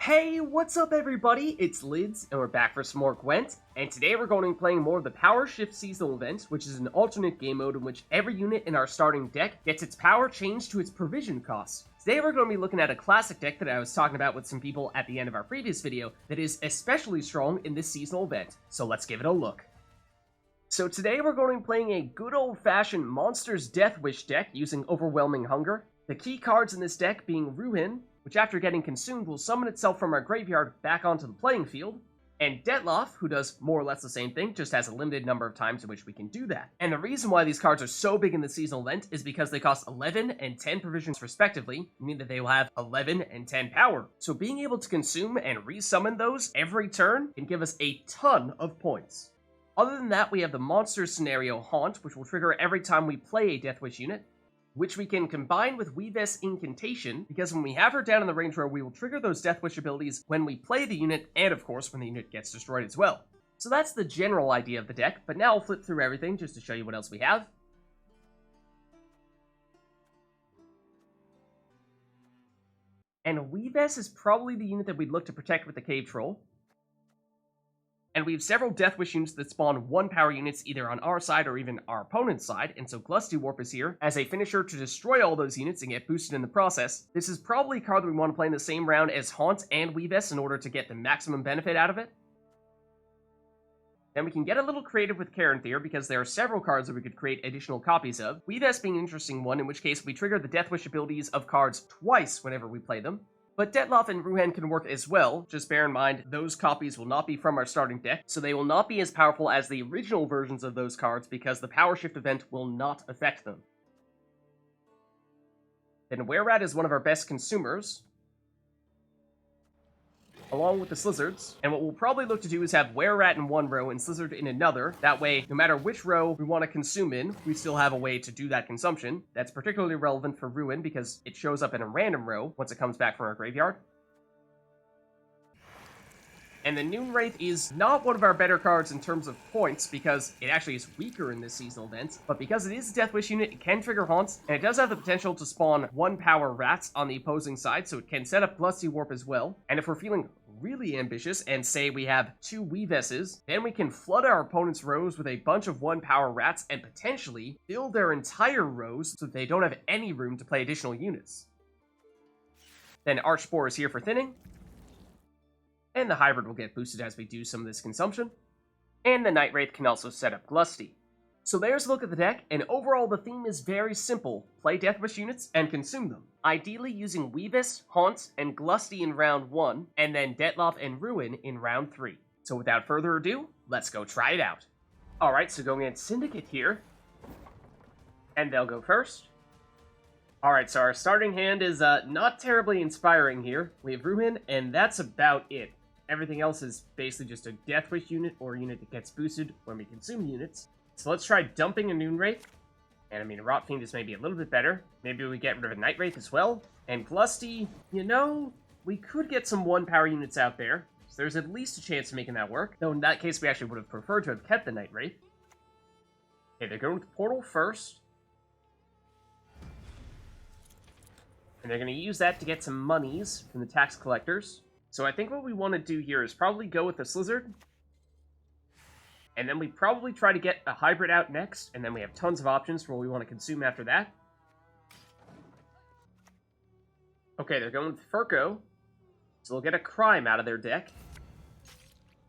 Hey, what's up everybody? It's Lids, and we're back for some more Gwent, and today we're going to be playing more of the Power Shift Seasonal event, which is an alternate game mode in which every unit in our starting deck gets its power changed to its provision cost. Today we're going to be looking at a classic deck that I was talking about with some people at the end of our previous video that is especially strong in this seasonal event, so let's give it a look. So today we're going to be playing a good old-fashioned Monsters Death Wish deck using Overwhelming Hunger. The key cards in this deck being Ruehin, which after getting consumed will summon itself from our graveyard back onto the playing field, and Dettlaff, who does more or less the same thing, just has a limited number of times in which we can do that. And the reason why these cards are so big in the seasonal event is because they cost 11 and 10 provisions respectively, meaning that they will have 11 and 10 power. So being able to consume and resummon those every turn can give us a ton of points. Other than that, we have the monster scenario Haunt, which will trigger every time we play a Death Wish unit, which we can combine with Weavess Incantation, because when we have her down in the range row, we will trigger those Death Wish abilities when we play the unit, and of course when the unit gets destroyed as well. So that's the general idea of the deck, but now I'll flip through everything just to show you what else we have. And Weavess is probably the unit that we'd look to protect with the Cave Troll. And we have several Death Wish units that spawn 1 power units either on our side or even our opponent's side, and so Glustyworp is here as a finisher to destroy all those units and get boosted in the process. This is probably a card that we want to play in the same round as Haunt and Weavess in order to get the maximum benefit out of it. Then we can get a little creative with Caranthir because there are several cards that we could create additional copies of, Weavess being an interesting one, in which case we trigger the Death Wish abilities of cards twice whenever we play them. But Dettlaff and Ruehin can work as well, just bear in mind those copies will not be from our starting deck, so they will not be as powerful as the original versions of those cards because the Power Shift event will not affect them. Then Wererat is one of our best consumers, along with the Slyzards, and what we'll probably look to do is have Wererat in one row and Slyzard in another. That way, no matter which row we want to consume in, we still have a way to do that consumption. That's particularly relevant for Ruehin because it shows up in a random row once it comes back from our graveyard. And the Noonwraith is not one of our better cards in terms of points because it actually is weaker in this seasonal event, but because it is a Death Wish unit, it can trigger Haunts, and it does have the potential to spawn 1 power rats on the opposing side, so it can set up Glustyworp as well. And if we're feeling really ambitious and say we have 2 Weavesses, then we can flood our opponent's rows with a bunch of 1 power rats and potentially fill their entire rows so that they don't have any room to play additional units. Then Archspore is here for thinning, and the hybrid will get boosted as we do some of this consumption, and the Nightwraith can also set up Glusty. So there's a look at the deck, and overall the theme is very simple. Play Death Wish units and consume them. Ideally using Weavess, Haunt, and Glusty in round 1, and then Dettlaff and Ruehin in round 3. So without further ado, let's go try it out. Alright, so going against Syndicate here, and they'll go first. Alright, so our starting hand is not terribly inspiring here. We have Ruehin, and that's about it. Everything else is basically just a Death Wish unit or a unit that gets boosted when we consume units. So let's try dumping a Noonwraith. And I mean, Rotfiend is maybe a little bit better. Maybe we get rid of a Nightwraith as well. And Glusty, you know, we could get some 1 power units out there. So there's at least a chance of making that work. Though in that case, we actually would have preferred to have kept the Nightwraith. Okay, they're going with Portal first. And they're going to use that to get some monies from the tax collectors. So I think what we want to do here is probably go with the Slyzard. And then we probably try to get a hybrid out next, and then we have tons of options for what we want to consume after that. Okay, they're going with Furco, so they'll get a crime out of their deck.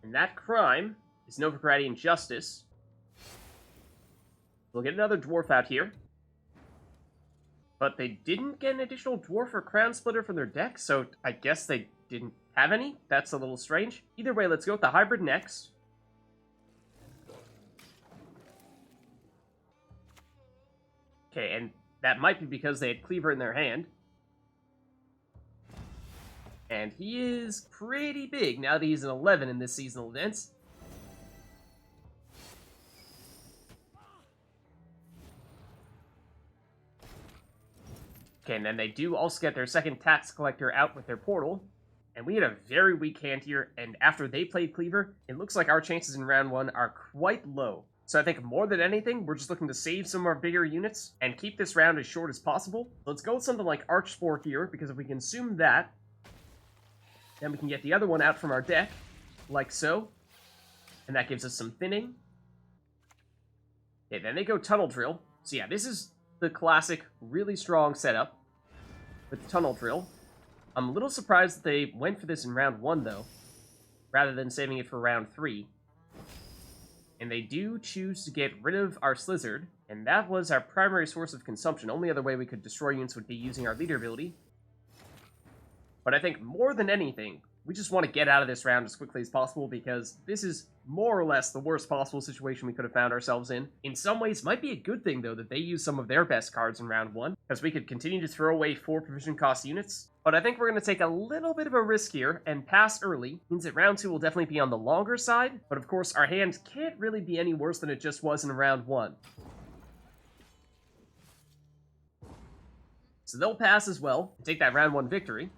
And that crime is Nilfgaard Justice. They'll get another dwarf out here. But they didn't get an additional dwarf or crown splitter from their deck, so I guess they didn't have any. That's a little strange. Either way, let's go with the hybrid next. Okay, and that might be because they had Cleaver in their hand. And he is pretty big now that he's an 11 in this seasonal event. Okay, and then they do also get their second tax collector out with their portal. And we had a very weak hand here, and after they played Cleaver, it looks like our chances in round 1 are quite low. So I think more than anything, we're just looking to save some of our bigger units and keep this round as short as possible. Let's go with something like Archspore here, because if we consume that, Then we can get the other one out from our deck, like so. And that gives us some thinning. Okay, then they go Tunnel Drill. So yeah, this is the classic, really strong setup with Tunnel Drill. I'm a little surprised that they went for this in round 1, though, rather than saving it for round 3. And they do choose to get rid of our Slyzard, and that was our primary source of consumption. Only other way we could destroy units would be using our leader ability. But I think more than anything, we just want to get out of this round as quickly as possible, because this is more or less the worst possible situation we could have found ourselves in. In some ways, might be a good thing, though, that they use some of their best cards in round 1, because we could continue to throw away 4 provision cost units. But I think we're going to take a little bit of a risk here, and pass early. Means that round 2 will definitely be on the longer side, but of course our hand can't really be any worse than it just was in round 1. So they'll pass as well, and take that round 1 victory.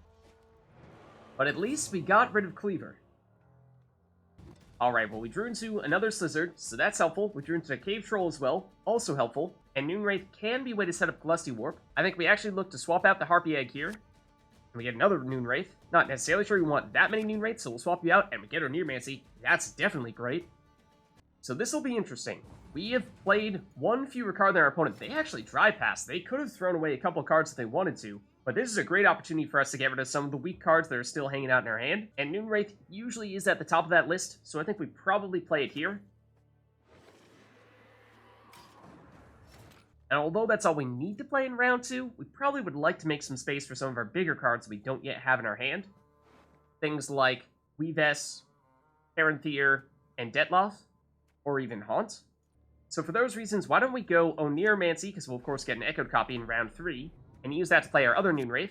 But at least we got rid of Cleaver. Alright, well, we drew into another Slyzard, so that's helpful. We drew into a Cave Troll as well, also helpful. And Noonwraith can be a way to set up Glustyworp. I think we actually look to swap out the Harpy Egg here. And we get another Noonwraith. Not necessarily sure we want that many Noonwraiths, so we'll swap you out, and we get Oneiromancy. That's definitely great. So this will be interesting. We have played one fewer card than our opponent. They actually drive past. They could have thrown away a couple cards if they wanted to. But this is a great opportunity for us to get rid of some of the weak cards that are still hanging out in our hand. And Noonwraith usually is at the top of that list, so I think we probably play it here. And although that's all we need to play in round 2, we probably would like to make some space for some of our bigger cards we don't yet have in our hand. Things like Weavess, Caranthir, and Dettlaff, or even Haunt. So for those reasons, why don't we go Oneiromancy, because we'll of course get an Echoed copy in round 3, and use that to play our other Noonwraith.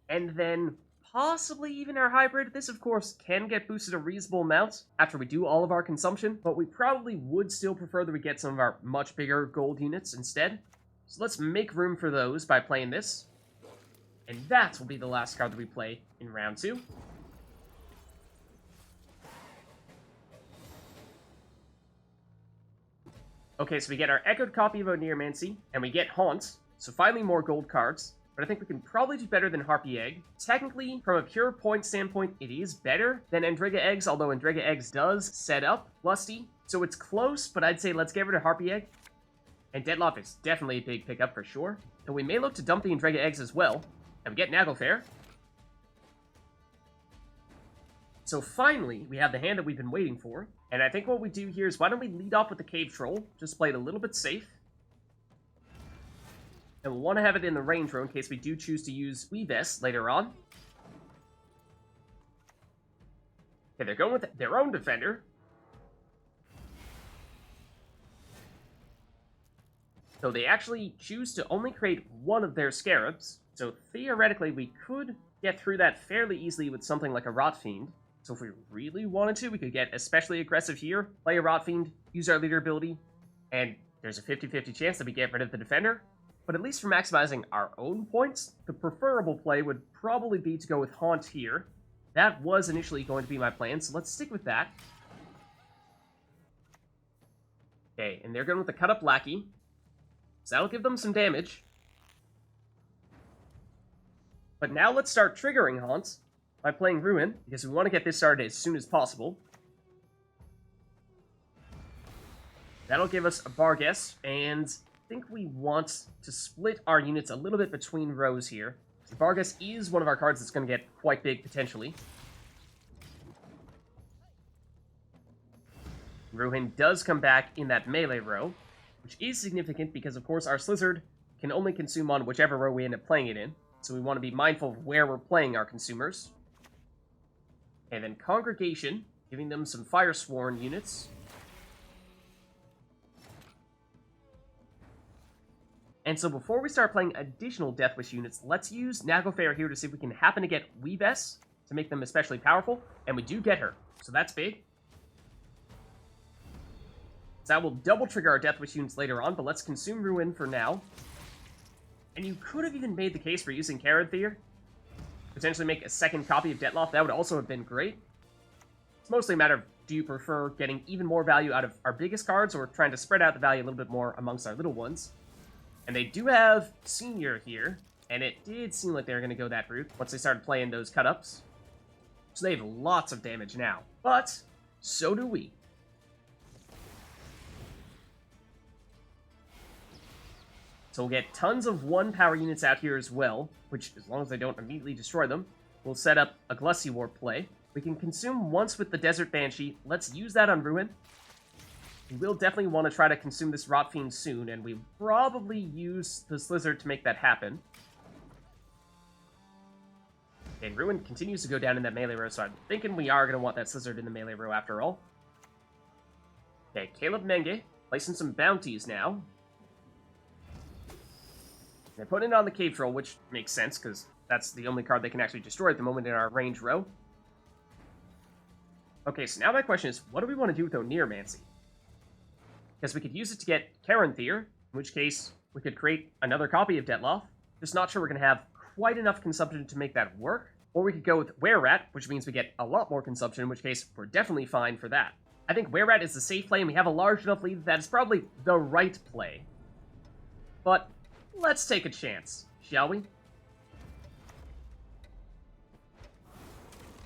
And then possibly even our hybrid. This, of course, can get boosted a reasonable amount after we do all of our consumption, but we probably would still prefer that we get some of our much bigger gold units instead. So let's make room for those by playing this. And that will be the last card that we play in round 2. Okay, so we get our Echoed copy of Oneiromancy, and we get Haunt, so finally more gold cards, but I think we can probably do better than Harpy Egg. Technically, from a pure point standpoint, it is better than Endrega Eggs, although Endrega Eggs does set up Lusty, so it's close, but I'd say let's get rid of Harpy Egg. And Dettlaff is definitely a big pickup for sure. And we may look to dump the Endrega Eggs as well, and we get Naglfar. So finally, we have the hand that we've been waiting for. And I think what we do here is, why don't we lead off with the Cave Troll? Just play it a little bit safe. And we'll want to have it in the range row in case we do choose to use Weavess later on. Okay, they're going with their own defender. So they actually choose to only create one of their Scarabs. So theoretically, we could get through that fairly easily with something like a Rotfiend. So if we really wanted to, we could get especially aggressive here, play a Rotfiend, use our leader ability, and there's a 50-50 chance that we get rid of the defender. But at least for maximizing our own points, the preferable play would probably be to go with Haunt here. That was initially going to be my plan, so let's stick with that. Okay, and they're going with the Cut Up Lackey. So that'll give them some damage. But now let's start triggering Haunt by playing Ruehin, because we want to get this started as soon as possible. That'll give us a Barghest, and I think we want to split our units a little bit between rows here. The Barghest is one of our cards that's going to get quite big, potentially. Ruehin does come back in that melee row, which is significant because, of course, our Slyzard can only consume on whichever row we end up playing it in. So we want to be mindful of where we're playing our consumers. And then Congregation, giving them some Firesworn units. And so before we start playing additional Deathwish units, let's use Naglfar here to see if we can happen to get Weavess to make them especially powerful. And we do get her, so that's big. So that will double trigger our Deathwish units later on, but let's consume Ruehin for now. And you could have even made the case for using Caranthir. Potentially make a second copy of Dettlaff. That would also have been great. It's mostly a matter of, do you prefer getting even more value out of our biggest cards, or trying to spread out the value a little bit more amongst our little ones? And they do have Senior here, And it did seem like they were going to go that route once they started playing those cut-ups. So they have lots of damage now. But so do we. So we'll get tons of 1 power units out here as well, which, as long as they don't immediately destroy them, we'll set up a Glustyworp play. We can consume once with the Desert Banshee. Let's use that on Ruehin. We will definitely want to try to consume this Rotfiend soon, and we probably use the Slyzard to make that happen. And Ruehin continues to go down in that melee row, so I'm thinking we are going to want that Slyzard in the melee row after all. Okay, Caleb Menge, placing some bounties now. They're putting it on the Cave Troll, which makes sense, because that's the only card they can actually destroy at the moment in our range row. Okay, so now my question is, what do we want to do with Oneiromancy? Because we could use it to get Caranthir, in which case we could create another copy of Dettlaff. Just not sure we're going to have quite enough consumption to make that work. Or we could go with Wererat, which means we get a lot more consumption, in which case we're definitely fine for that. I think Wererat is the safe play, and we have a large enough lead that is probably the right play. But let's take a chance, shall we?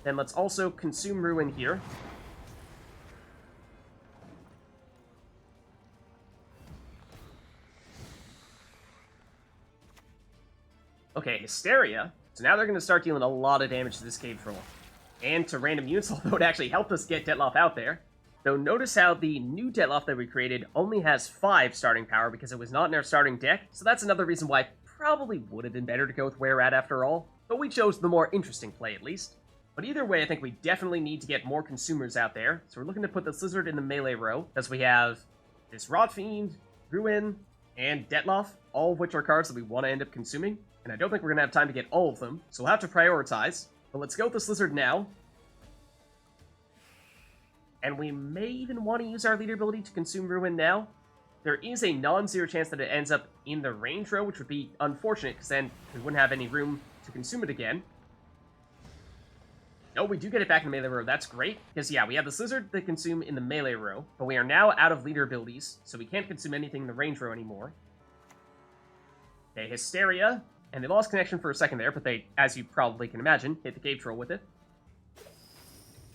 Then let's also consume Ruehin here. Okay, Hysteria. So now they're going to start dealing a lot of damage to this Cave Troll. And to random units, although it actually helped us get Dettlaff out there. Though notice how the new Dettlaff that we created only has 5 starting power because it was not in our starting deck. So that's another reason why it probably would have been better to go with Wererat after all. But we chose the more interesting play at least. But either way, I think we definitely need to get more consumers out there. So we're looking to put the Slyzard in the melee row, as we have this Rotfiend, Ruehin, and Dettlaff, all of which are cards that we want to end up consuming. And I don't think we're going to have time to get all of them, so we'll have to prioritize. But let's go with the Slyzard now. And we may even want to use our leader ability to consume Ruehin now. There is a non-zero chance that it ends up in the range row, which would be unfortunate, because then we wouldn't have any room to consume it again. No, we do get it back in the melee row. That's great. Because, yeah, we have the Slyzard to consume in the melee row, but we are now out of leader abilities, so we can't consume anything in the range row anymore. Okay, Hysteria. And they lost connection for a second there, but they, as you probably can imagine, hit the Cave Troll with it.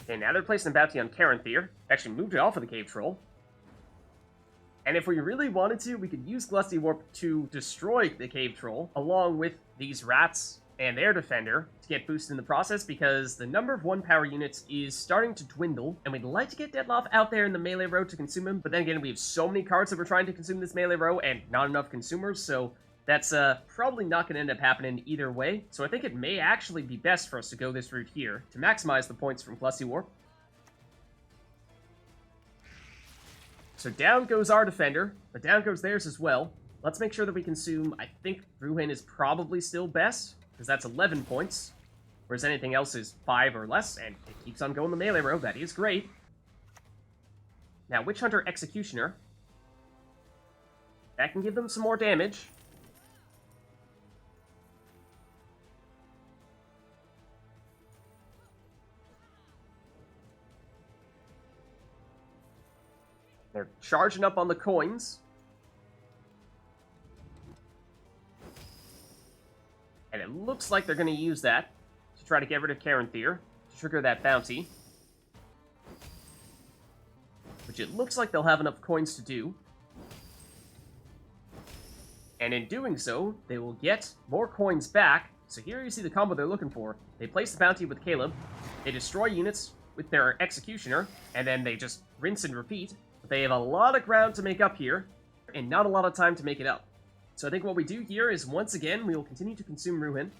Okay, now they're placing a bounty on Caranthir. Actually moved it off of the Cave Troll. And if we really wanted to, we could use Glustyworp to destroy the Cave Troll, along with these rats and their defender, to get boosted in the process, because the number of 1 power units is starting to dwindle, and we'd like to get Dettlaff out there in the melee row to consume him, but then again, we have so many cards that we're trying to consume this melee row, and not enough consumers, so that's probably not going to end up happening either way. So I think it may actually be best for us to go this route here to maximize the points from Glustyworp. So down goes our defender, but down goes theirs as well. Let's make sure that we consume, I think Ruehin is probably still best, because that's 11 points, whereas anything else is 5 or less, and it keeps on going the melee row. That is great. Now, Witch Hunter Executioner. That can give them some more damage. They're charging up on the coins. And it looks like they're going to use that to try to get rid of Caranthir, to trigger that bounty. Which it looks like they'll have enough coins to do. And in doing so, they will get more coins back. So here you see the combo they're looking for. They place the bounty with Caleb, they destroy units with their Executioner, and then they just rinse and repeat. But they have a lot of ground to make up here, and not a lot of time to make it up. So I think what we do here is, once again, we will continue to consume Ruehin.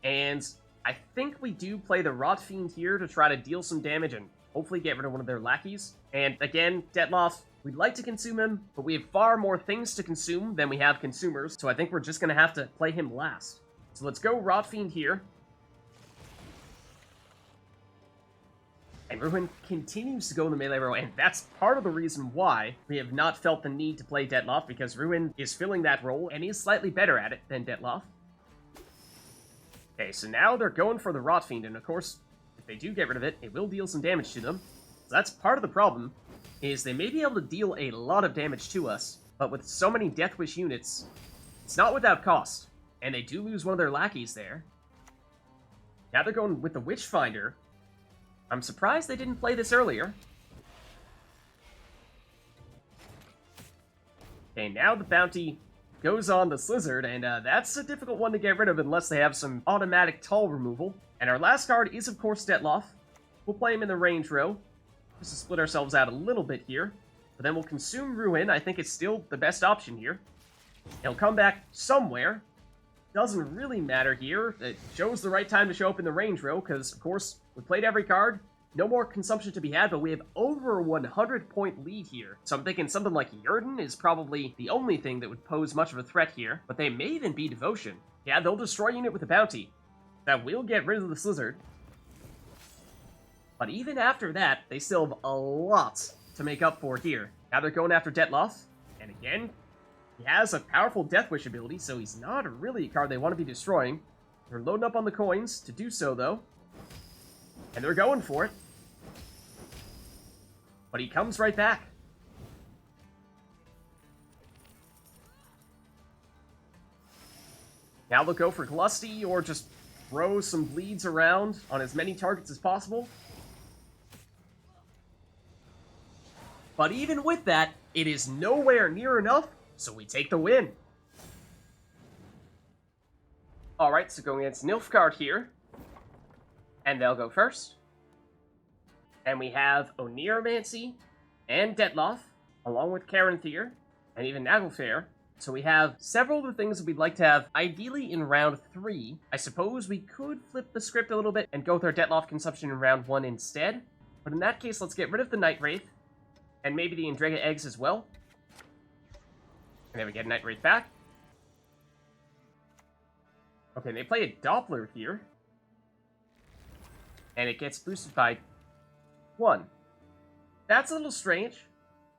And I think we do play the Rotfiend here to try to deal some damage and hopefully get rid of one of their lackeys. And again, Dettlaff, we'd like to consume him, but we have far more things to consume than we have consumers, so I think we're just going to have to play him last. So let's go Rotfiend here. And Ruehin continues to go in the melee row, and that's part of the reason why we have not felt the need to play Dettlaff, because Ruehin is filling that role, and he's slightly better at it than Dettlaff. Okay, so now they're going for the Rotfiend, and of course, if they do get rid of it, it will deal some damage to them. So that's part of the problem, is they may be able to deal a lot of damage to us, but with so many Death Wish units, It's not without cost, and they do lose one of their lackeys there. Now they're going with the Witchfinder. I'm surprised they didn't play this earlier. Okay, now the bounty goes on the Slyzard, and that's a difficult one to get rid of unless they have some automatic tall removal. And our last card is, of course, Dettlaff. We'll play him in the range row, just to split ourselves out a little bit here. But then we'll consume Ruehin. I think it's still the best option here. He'll come back somewhere. Doesn't really matter here. It shows the right time to show up in the range row, because, of course, we played every card. No more consumption to be had, but we have over a 100-point lead here. So I'm thinking something like Yurden is probably the only thing that would pose much of a threat here. But they may even be Devotion. Yeah, they'll destroy unit with a bounty. That will get rid of the Slyzard. But even after that, they still have a lot to make up for here. Now they're going after Dettlaff. And again, he has a powerful Death Wish ability, so he's not really a card they want to be destroying. They're loading up on the coins to do so, though. And they're going for it. But he comes right back. Now they'll go for Glusty, or just throw some bleeds around on as many targets as possible. But even with that, it is nowhere near enough, so we take the win. Alright, so going against Nilfgaard here. And they'll go first. And we have Oneiromancy and Dettlaff, along with Caranthir, and even Naglfar. So we have several of the things that we'd like to have, ideally in round 3. I suppose we could flip the script a little bit and go with our Dettlaff consumption in round 1 instead. But in that case, let's get rid of the Nightwraith, and maybe the Endrega Eggs as well. And then we get Nightwraith back. Okay, they play a Doppler here. And it gets boosted by 1. That's a little strange.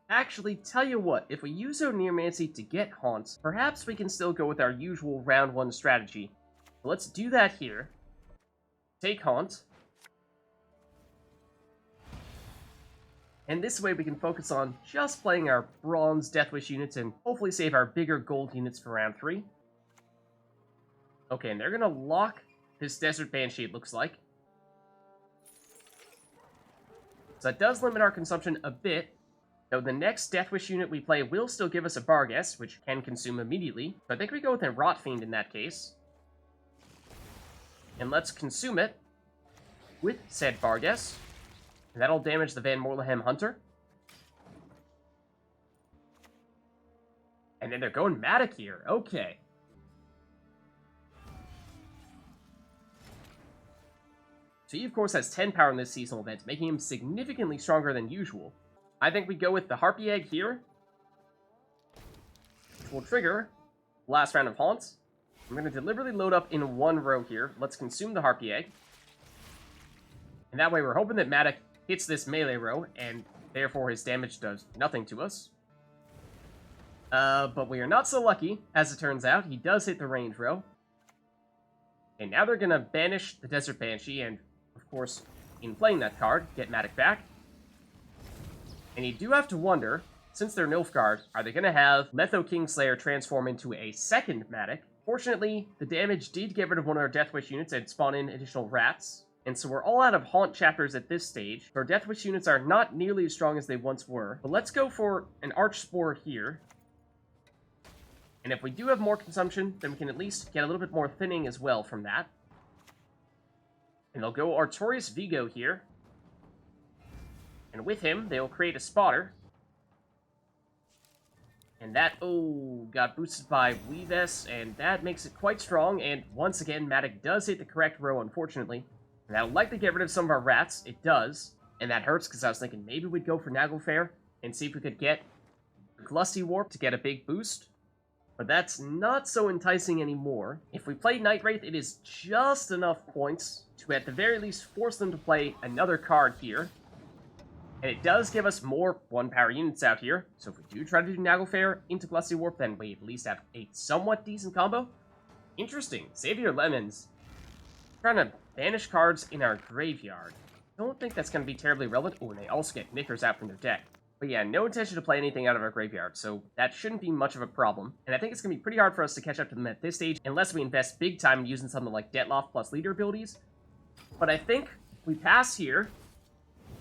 Actually, tell you what, if we use Oneiromancy to get Haunt, perhaps we can still go with our usual round 1 strategy. So let's do that here. Take Haunt. And this way we can focus on just playing our bronze Deathwish units and hopefully save our bigger gold units for round 3. Okay, and they're gonna lock this Desert Banshee, it looks like. So that does limit our consumption a bit, though the next Deathwish unit we play will still give us a Barghest, which can consume immediately. So I think we go with a Rotfiend in that case. And let's consume it with said Barghest. And that'll damage the Van Morlehem Hunter. And then they're going Madoc here. Okay. So he, of course, has 10 power in this seasonal event, making him significantly stronger than usual. I think we go with the Harpy Egg here, which will trigger the last round of Haunts. I'm going to deliberately load up in one row here. Let's consume the Harpy Egg. And that way we're hoping that Madoc hits this melee row, and therefore his damage does nothing to us. But we are not so lucky, as it turns out. He does hit the range row. And now they're going to banish the Desert Banshee, and, of course, in playing that card, get Madoc back. And you do have to wonder, since they're Nilfgaard, are they going to have Letho Kingslayer transform into a second Madoc? Fortunately, the damage did get rid of one of our Deathwish units and spawn in additional rats. And so we're all out of Haunt chapters at this stage. Our Deathwish units are not nearly as strong as they once were. But let's go for an Archspore here. And if we do have more consumption, then we can at least get a little bit more thinning as well from that. And they'll go Artorias Vigo here. And with him, they'll create a spotter. And that, got boosted by Weavess, and that makes it quite strong. And once again, Madoc does hit the correct row, unfortunately. And that'll likely get rid of some of our rats. It does. And that hurts, because I was thinking maybe we'd go for Naglfar and see if we could get Glustyworp to get a big boost. But that's not so enticing anymore. If we play Nightwraith, it is just enough points to at the very least force them to play another card here. And it does give us more 1-power units out here. So if we do try to do Naglfar into Glustyworp, then we at least have a somewhat decent combo. Interesting. Save your lemons. Trying to banish cards in our graveyard. Don't think that's going to be terribly relevant. Oh, and they also get Knickers out from their deck. But yeah, no intention to play anything out of our graveyard, so that shouldn't be much of a problem. And I think it's going to be pretty hard for us to catch up to them at this stage, unless we invest big time in using something like Dettlaff plus leader abilities. But I think we pass here,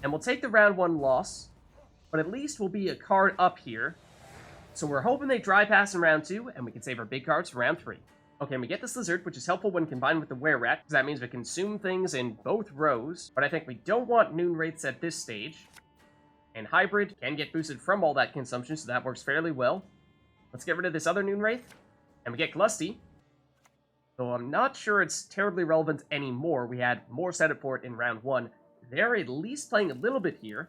and we'll take the round 1 loss, but at least we'll be a card up here. So we're hoping they dry pass in round 2, and we can save our big cards for round 3. Okay, and we get the Slyzard, which is helpful when combined with the Wererat, because that means we consume things in both rows, but I think we don't want Noonwraiths at this stage. And Hybrid can get boosted from all that consumption, so that works fairly well. Let's get rid of this other Noonwraith, and we get Glusty. Though I'm not sure it's terribly relevant anymore. We had more setup for it in round 1. They're at least playing a little bit here.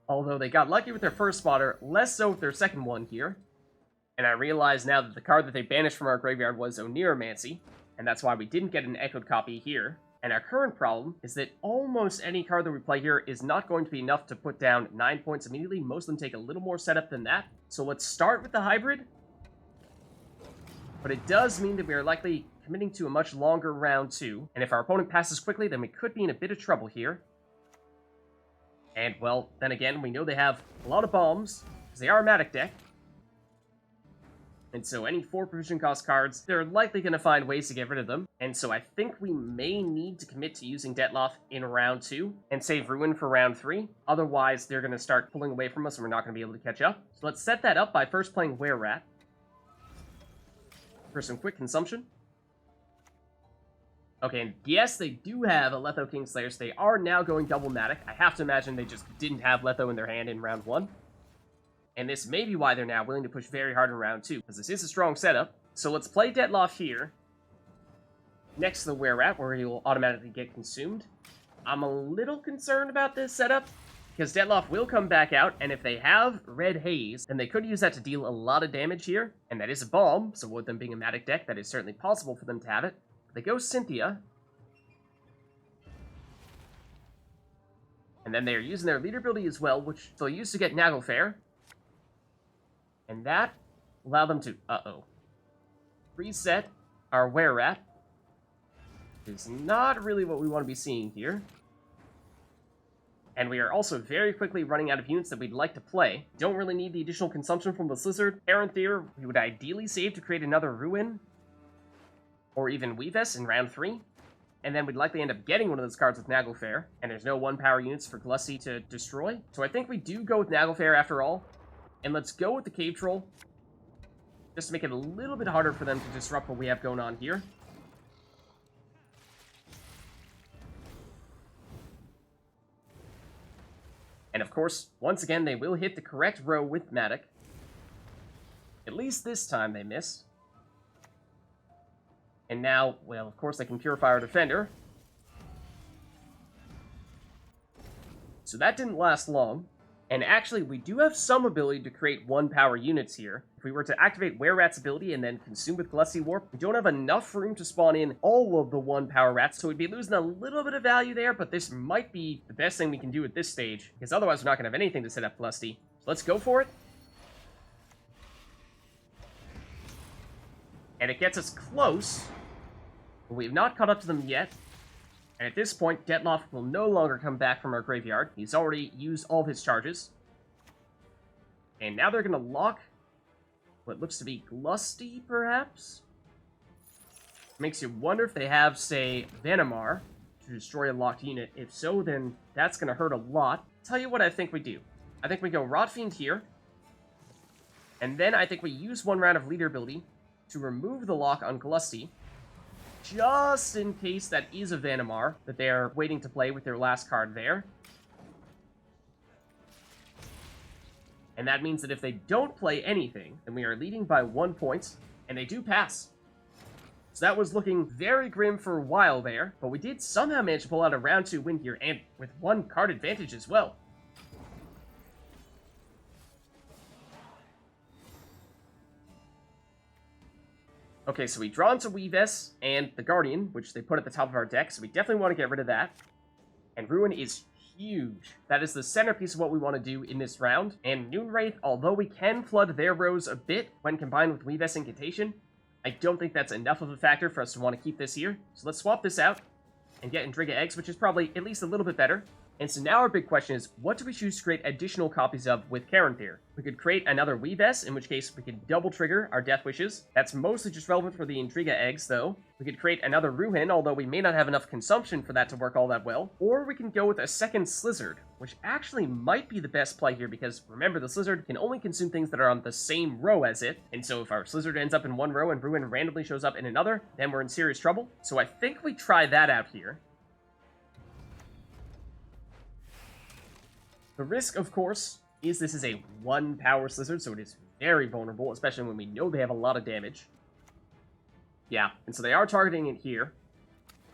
Although they got lucky with their first spotter, less so with their second one here. And I realize now that the card that they banished from our graveyard was Oneiromancy, and that's why we didn't get an echoed copy here. And our current problem is that almost any card that we play here is not going to be enough to put down 9 points immediately. Most of them take a little more setup than that. So let's start with the Hybrid. But it does mean that we are likely committing to a much longer round 2. And if our opponent passes quickly, then we could be in a bit of trouble here. And, well, then again, we know they have a lot of bombs, because they are a Madoc deck. And so any 4 provision cost cards, they're likely going to find ways to get rid of them. And so I think we may need to commit to using Dettlaff in round 2 and save Ruehin for round 3. Otherwise, they're going to start pulling away from us and we're not going to be able to catch up. So let's set that up by first playing Wererat for some quick consumption. Okay, and yes, they do have a Letho Kingslayer, so they are now going double Madoc. I have to imagine they just didn't have Letho in their hand in round 1. And this may be why they're now willing to push very hard in round 2, because this is a strong setup. So let's play Dettlaff here, next to the Wererat, where he will automatically get consumed. I'm a little concerned about this setup, because Dettlaff will come back out, and if they have Red Haze, then they could use that to deal a lot of damage here. And that is a bomb, so with them being a Madoc deck, that is certainly possible for them to have it. They go Cynthia. And then they are using their leader ability as well, which they'll use to get Naglfar. And that will allow them to, reset our Wererat. Is not really what we want to be seeing here. And we are also very quickly running out of units that we'd like to play. Don't really need the additional consumption from the Slyzard. Caranthir, we would ideally save to create another Ruehin, or even Weavess in round 3. And then we'd likely end up getting one of those cards with Naglfar, and there's no 1-power units for Glusty to destroy. So I think we do go with Naglfar after all. And let's go with the Cave Troll, just to make it a little bit harder for them to disrupt what we have going on here. And of course, once again, they will hit the correct row with Madoc. At least this time they miss. And now, well, of course they can Purify our Defender. So that didn't last long. And actually, we do have some ability to create 1-power units here. If we were to activate Wererat's ability and then consume with Glustyworp, we don't have enough room to spawn in all of the 1-power rats, so we'd be losing a little bit of value there, but this might be the best thing we can do at this stage, because otherwise we're not going to have anything to set up Glusty. So let's go for it. And it gets us close, but we've not caught up to them yet. And at this point, Dettlaff will no longer come back from our graveyard. He's already used all of his charges. And now they're going to lock what looks to be Glusty, perhaps? Makes you wonder if they have, say, Venomar to destroy a locked unit. If so, then that's going to hurt a lot. Tell you what I think we do. I think we go Rotfiend here. And then I think we use 1 round of leader ability to remove the lock on Glusty, just in case that is a Venomar that they are waiting to play with their last card there. And that means that if they don't play anything, then we are leading by 1 point, and they do pass. So that was looking very grim for a while there, but we did somehow manage to pull out a round 2 win here, and with 1 card advantage as well. Okay, so we draw into Weavess and the Guardian, which they put at the top of our deck, so we definitely want to get rid of that. And Ruehin is huge. That is the centerpiece of what we want to do in this round. And Noonwraith, although we can flood their rows a bit when combined with Weavess Incantation, I don't think that's enough of a factor for us to want to keep this here. So let's swap this out and get Endrega Eggs, which is probably at least a little bit better. And so now our big question is, what do we choose to create additional copies of with Caranthir? We could create another Weavess, in which case we could double trigger our Death Wishes. That's mostly just relevant for the Endrega Eggs, though. We could create another Ruehin, although we may not have enough consumption for that to work all that well. Or we can go with a second Slyzard, which actually might be the best play here, because remember, the Slyzard can only consume things that are on the same row as it. And so if our Slyzard ends up in one row and Ruehin randomly shows up in another, then we're in serious trouble. So I think we try that out here. The risk, of course, is this is a 1-power Slyzard, so it is very vulnerable, especially when we know they have a lot of damage. Yeah, and so they are targeting it here.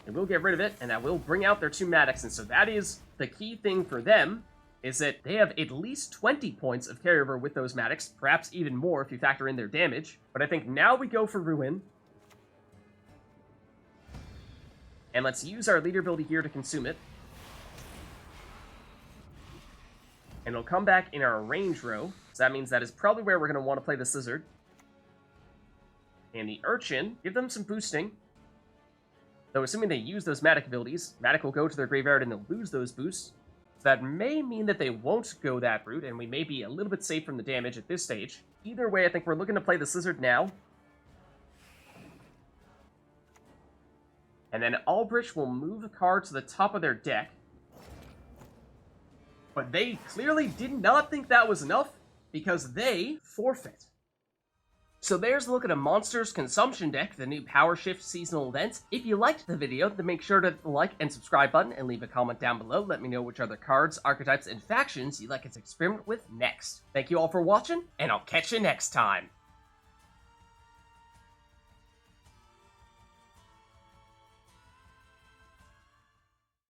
They will get rid of it, and that will bring out their 2 Madocs, and so that is the key thing for them, is that they have at least 20 points of carryover with those Madocs, perhaps even more if you factor in their damage. But I think now we go for Ruehin. And let's use our leader ability here to consume it. And it'll come back in our range row, so that means that is probably where we're going to want to play the Slyzard. And the Urchin, give them some boosting. Though assuming they use those Madoc abilities, Madoc will go to their graveyard and they'll lose those boosts. So that may mean that they won't go that route, and we may be a little bit safe from the damage at this stage. Either way, I think we're looking to play the Slyzard now. And then Albrecht will move a card to the top of their deck. But they clearly did not think that was enough, because they forfeit. So there's a look at a Monsters Consumption deck, the new Power Shift seasonal event. If you liked the video, then make sure to hit the like and subscribe button and leave a comment down below. Let me know which other cards, archetypes, and factions you'd like us to experiment with next. Thank you all for watching, and I'll catch you next time.